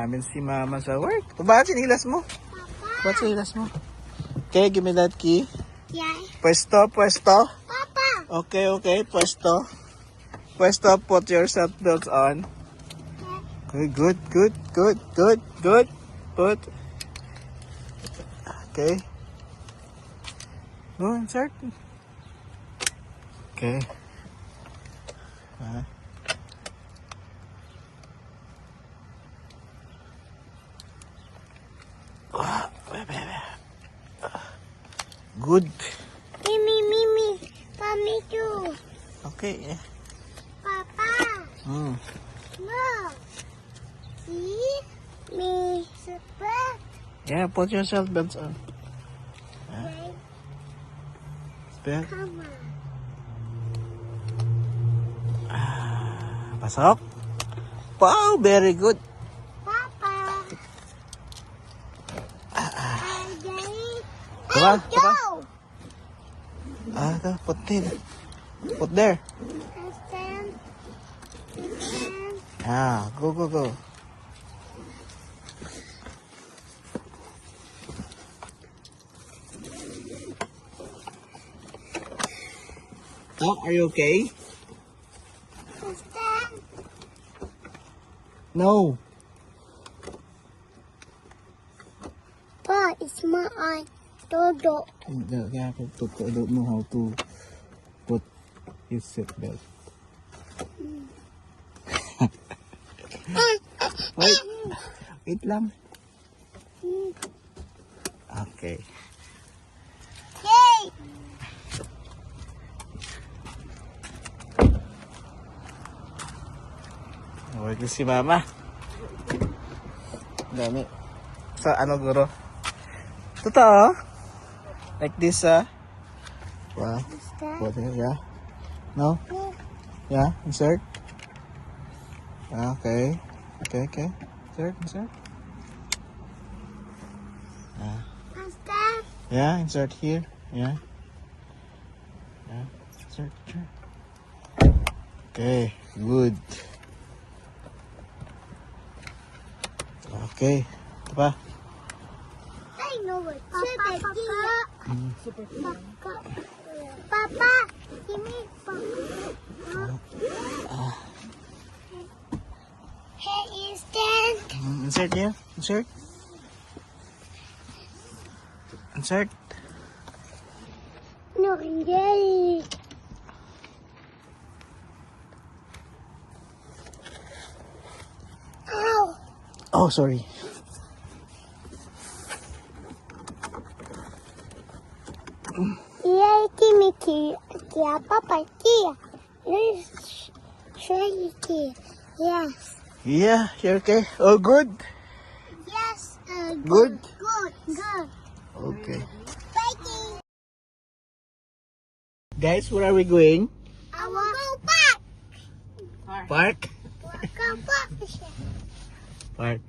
namin si Mama sa work. Bakit sinilas mo? Bakit sinilas mo? Okay, give me that key. Yeah. Pwesto, pwesto. Papa. Okay, pwesto. Pwesto, put your seatbelts on. Okay, good. Put. Okay. Go, insert. Okay. Good. Me. Mommy too. Okay. Papa. Look. See? Me. Super. Yeah, put your seatbelts on. Okay. Belt. Come on. Pasok. Wow, very good. Papa. I'm ready. Diba? Go. Put it. Put there. And stand. Go. Oh, are you okay? Stand. No. Pa, it's my eye. Dodo. Yeah, I don't know how to put his seatbelt. Wait lang. Okay. Yay! Wait si Mama. Dami. Sa ano guro? Totoo? Like this, Wow. What here, yeah? No? Yeah, insert. Okay. Insert. Stand. Yeah, insert here. Yeah. Insert. Okay, good. Okay. Ito pa. I know it. Papa, give me Papa. Hey, stand. Insert here. Insert. No, yay. Ow. Oh, sorry. Yay, Timmy, Kia, Papa, Kia. Let's try it here. Yes. Yeah, you're okay. Oh, good. Yes. Good. Good. Okay. Biking. Guys, where are we going? I will go back. Park. Go back. Park.